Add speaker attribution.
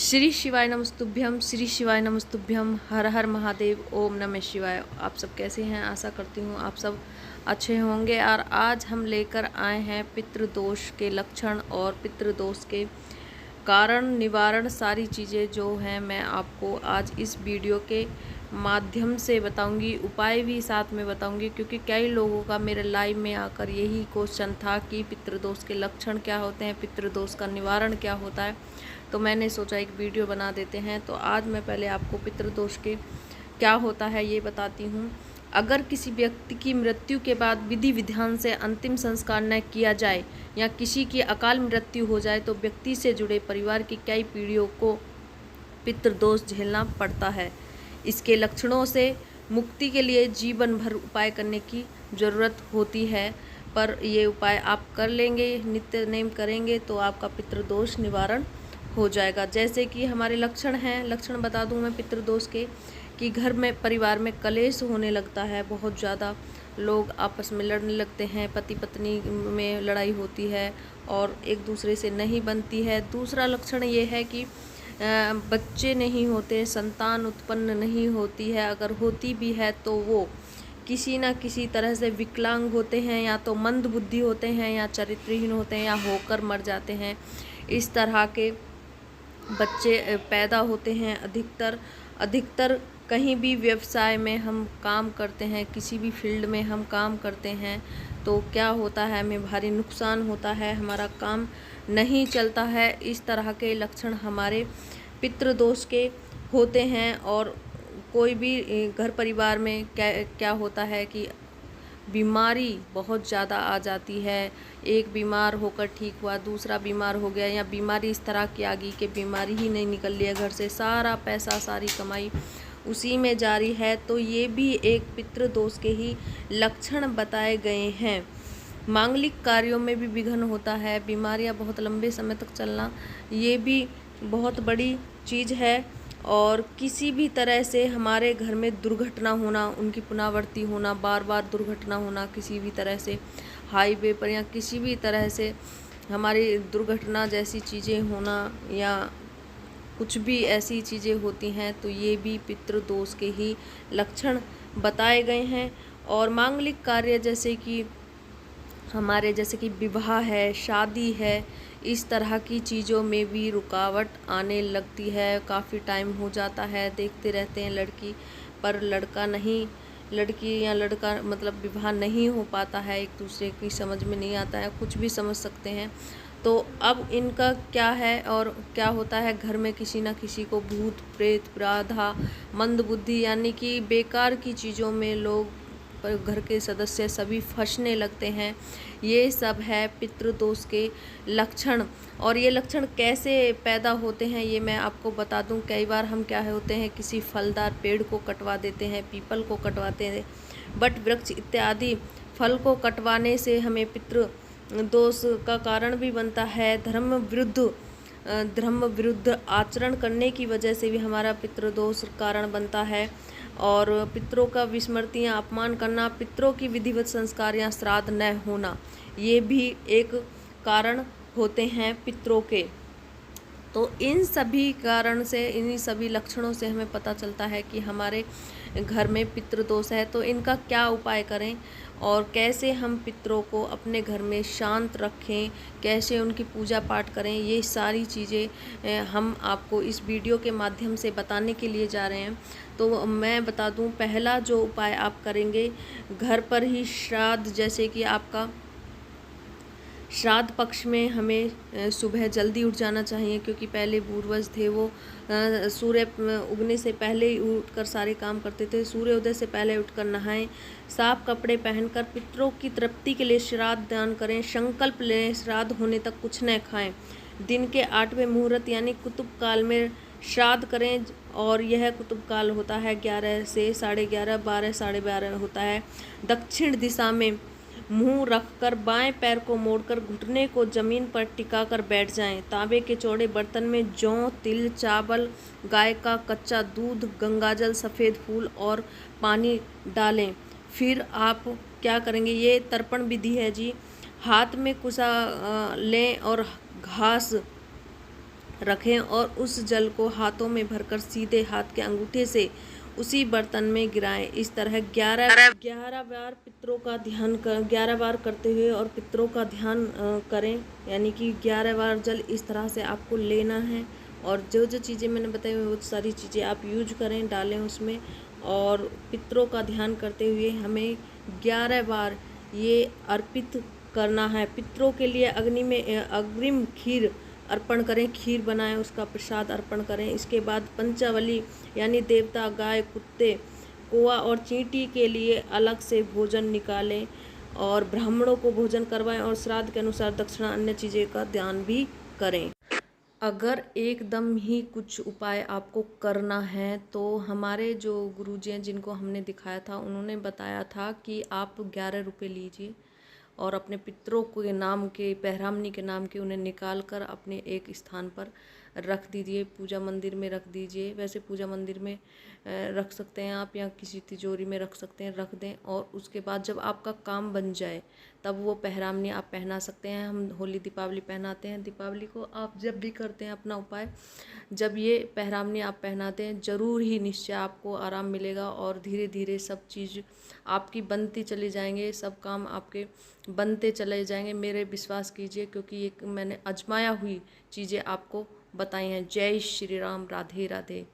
Speaker 1: श्री शिवाय नमस्तुभ्यम, श्री शिवाय नमस्तुभ्यम, हर हर महादेव, ओम नमः शिवाय। आप सब कैसे हैं? आशा करती हूँ आप सब अच्छे होंगे। और आज हम लेकर आए हैं पितृदोष के लक्षण और पितृदोष के कारण, निवारण, सारी चीज़ें जो हैं मैं आपको आज इस वीडियो के माध्यम से बताऊंगी। उपाय भी साथ में बताऊंगी, क्योंकि कई लोगों का मेरे लाइव में आकर यही क्वेश्चन था कि पितृदोष के लक्षण क्या होते हैं, पितृदोष का निवारण क्या होता है। तो मैंने सोचा एक वीडियो बना देते हैं। तो आज मैं पहले आपको पितृदोष के क्या होता है ये बताती हूँ। अगर किसी व्यक्ति की मृत्यु के बाद विधि विधान से अंतिम संस्कार न किया जाए या किसी की अकाल मृत्यु हो जाए तो व्यक्ति से जुड़े परिवार की कई पीढ़ियों को पितृदोष झेलना पड़ता है। इसके लक्षणों से मुक्ति के लिए जीवन भर उपाय करने की ज़रूरत होती है, पर ये उपाय आप कर लेंगे, नित्य नेम करेंगे तो आपका पितृदोष निवारण हो जाएगा। जैसे कि हमारे लक्षण हैं, लक्षण बता दूं मैं पितृदोष के, कि घर में परिवार में कलेश होने लगता है, बहुत ज़्यादा लोग आपस में लड़ने लगते हैं, पति पत्नी में लड़ाई होती है और एक दूसरे से नहीं बनती है। दूसरा लक्षण ये है कि बच्चे नहीं होते, संतान उत्पन्न नहीं होती है, अगर होती भी है तो वो किसी न किसी तरह से विकलांग होते हैं, या तो मंद बुद्धि होते हैं, या चरित्रहीन होते हैं, या होकर मर जाते हैं। इस तरह के बच्चे पैदा होते हैं। अधिकतर कहीं भी व्यवसाय में हम काम करते हैं, किसी भी फील्ड में हम काम करते हैं तो क्या होता है, हमें भारी नुकसान होता है, हमारा काम नहीं चलता है। इस तरह के लक्षण हमारे पितृदोष के होते हैं। और कोई भी घर परिवार में क्या होता है कि बीमारी बहुत ज़्यादा आ जाती है। एक बीमार होकर ठीक हुआ, दूसरा बीमार हो गया, या बीमारी इस तरह की आ गई कि बीमारी ही नहीं निकल लिया घर से, सारा पैसा सारी कमाई उसी में जारी है। तो ये भी एक पितृदोष के ही लक्षण बताए गए हैं। मांगलिक कार्यों में भी विघ्न होता है, बीमारियां बहुत लंबे समय तक चलना, ये भी बहुत बड़ी चीज़ है। और किसी भी तरह से हमारे घर में दुर्घटना होना, उनकी पुनरावृत्ति होना, बार बार दुर्घटना होना, किसी भी तरह से हाईवे पर या किसी भी तरह से हमारी दुर्घटना जैसी चीज़ें होना, या कुछ भी ऐसी चीज़ें होती हैं, तो ये भी पितृदोष के ही लक्षण बताए गए हैं। और मांगलिक कार्य जैसे कि हमारे जैसे कि विवाह है, शादी है, इस तरह की चीज़ों में भी रुकावट आने लगती है। काफ़ी टाइम हो जाता है, देखते रहते हैं लड़की पर लड़का नहीं, लड़की या लड़का मतलब विवाह नहीं हो पाता है, एक दूसरे की समझ में नहीं आता है, कुछ भी समझ सकते हैं। तो अब इनका क्या है और क्या होता है, घर में किसी न किसी को भूत प्रेत बाधा, मंद बुद्धि, यानी कि बेकार की चीज़ों में लोग पर घर के सदस्य सभी फंसने लगते हैं। ये सब है पितृदोष के लक्षण। और ये लक्षण कैसे पैदा होते हैं ये मैं आपको बता दूं। कई बार हम क्या होते हैं, किसी फलदार पेड़ को कटवा देते हैं, पीपल को कटवाते हैं, बट वृक्ष इत्यादि फल को कटवाने से हमें पितृदोष का कारण भी बनता है। धर्म विरुद्ध आचरण करने की वजह से भी हमारा पितृदोष कारण बनता है। और पितरों का विस्मृति या अपमान करना, पितरों की विधिवत संस्कार या श्राद्ध न होना, ये भी एक कारण होते हैं पितरों के। तो इन सभी कारण से, इन्हीं सभी लक्षणों से हमें पता चलता है कि हमारे घर में पितृदोष है। तो इनका क्या उपाय करें और कैसे हम पितरों को अपने घर में शांत रखें, कैसे उनकी पूजा पाठ करें, ये सारी चीज़ें हम आपको इस वीडियो के माध्यम से बताने के लिए जा रहे हैं। तो मैं बता दूं, पहला जो उपाय आप करेंगे, घर पर ही श्राद्ध, जैसे कि आपका श्राद्ध पक्ष में हमें सुबह जल्दी उठ जाना चाहिए, क्योंकि पहले पूर्वज थे वो सूर्य उगने से पहले ही उठकर सारे काम करते थे। सूर्योदय से पहले उठकर नहाएं, साफ कपड़े पहनकर पितरों की तृप्ति के लिए श्राद्ध दान करें, संकल्प लें, श्राद्ध होने तक कुछ न खाएं। दिन के 8वें मुहूर्त यानी कुतुब काल में श्राद्ध करें, और यह कुतुब काल होता है 11 से 11:30, 12 साढ़े 12 होता है। दक्षिण दिशा में मुंह रखकर बाएं पैर को मोड़कर घुटने को जमीन पर टिकाकर बैठ जाएं। तांबे के चौड़े बर्तन में जौ, तिल, चावल, गाय का कच्चा दूध, गंगाजल, सफ़ेद फूल और पानी डालें। फिर आप क्या करेंगे, ये तर्पण विधि है जी। हाथ में कुसा लें और घास रखें और उस जल को हाथों में भरकर सीधे हाथ के अंगूठे से उसी बर्तन में गिराएं। इस तरह 11 बार पितरों का ध्यान कर 11 बार करते हुए और पितरों का ध्यान करें, यानी कि 11 बार जल इस तरह से आपको लेना है। और जो जो चीज़ें मैंने बताई वो सारी चीज़ें आप यूज करें, डालें उसमें। और पितरों का ध्यान करते हुए हमें 11 बार ये अर्पित करना है। पितरों के लिए अग्नि में अग्रिम खीर अर्पण करें, खीर बनाएं, उसका प्रसाद अर्पण करें। इसके बाद पंचावली यानी देवता, गाय, कुत्ते, कौवा और चींटी के लिए अलग से भोजन निकालें और ब्राह्मणों को भोजन करवाएं और श्राद्ध के अनुसार दक्षिणा अन्य चीज़ें का ध्यान भी करें। अगर एकदम ही कुछ उपाय आपको करना है तो हमारे जो गुरुजी हैं जिनको हमने दिखाया था उन्होंने बताया था कि आप 11 रुपये लीजिए और अपने पितरों के नाम के, पैरामनी के नाम के, उन्हें निकाल कर अपने एक स्थान पर रख दीजिए, पूजा मंदिर में रख दीजिए। वैसे पूजा मंदिर में रख सकते हैं आप, या किसी तिजोरी में रख सकते हैं, रख दें। और उसके बाद जब आपका काम बन जाए तब वो पैरामनी आप पहना सकते हैं। हम होली दीपावली पहनाते हैं, दीपावली को आप जब भी करते हैं अपना उपाय, जब ये पैरामनी आप पहनाते हैं ज़रूर ही निश्चय आपको आराम मिलेगा और धीरे धीरे सब चीज़ आपकी बनती चली जाएंगे, सब काम आपके बनते चले जाएंगे। मेरे विश्वास कीजिए, क्योंकि ये मैंने आजमाया हुई चीज़ें आपको बताई हैं। जय श्री राम, राधे राधे।